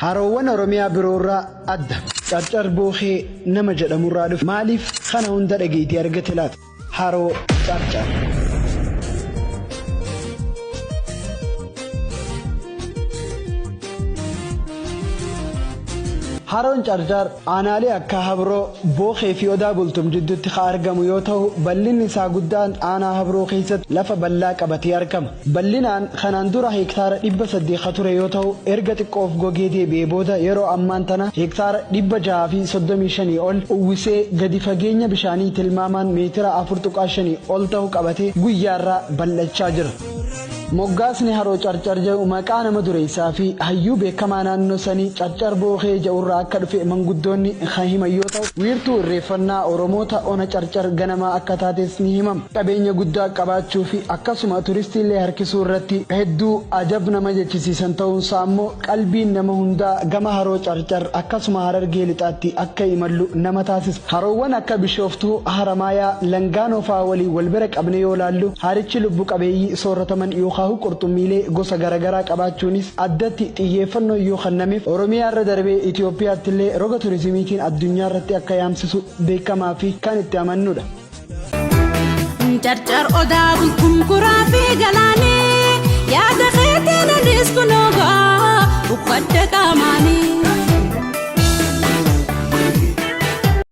Haroowwan Oromiyaa biroorraa adda. Carcar boohee nama jedhamurraa dhufe. Maaliif kana hunda dhageetii argate laata? Haroo carcar. Haroon carcar aanaalee akka Habroo boohee fi odaa bultum jidduutti kan argamu yoo ta'u bal'inni isaa guddaan aanaa Habroo keessatti lafa bal'aa qabatee argama. Bal'inaan kanaan dura hektaara 300 kan ture yoo ta'u erga xiqqoof gogee deebi'ee booda yeroo ammaan tana hektaara 635 ol uwwisee gadi fageenya bishaanii tilmaamaan meetira 4.5 ol ta'u qabatee guyyaarraa bal'achaa jira. Moggaasni haroo carcar jedhu maqaa nama dureessaa fi hayyuu beekamaa naannoo sanii carcar boohee jedhurraa akka dhufe manguddoonni kan himan yoo ta'u wiirtuu irreeffannaa Oromoota ona carcar ganamaa akka taates ni himama. Qabeenya guddaa qabaachuu fi akkasuma turistiilee harkisuu irratti hedduu ajab nama jechisiisan ta'uunsaa immoo qalbiin nama hundaa gama haroo carcar akkasuma Harargee lixaatti akka imallu nama taasisa. Haroowwan akka Bishooftuu, Haramaayaa, Langaanoo fa'aa waliin wal bira qabne yoo laallu harichi lubbu qabeeyyii soorataman Kaahu qurxummiilee gosa garagaraa qabaachuunis addatti xiyyeeffannoo yoo kennameef Oromiyaa irra darbee Itoophiyaatti illee roga turizimiitiin addunyaa irratti akka yaamsisu beekamaa fi kan itti amannudha. Carcar odaa bultum kuraa fi galaanee yaada keetiin anis kunoogaa uffadde qaamaanii.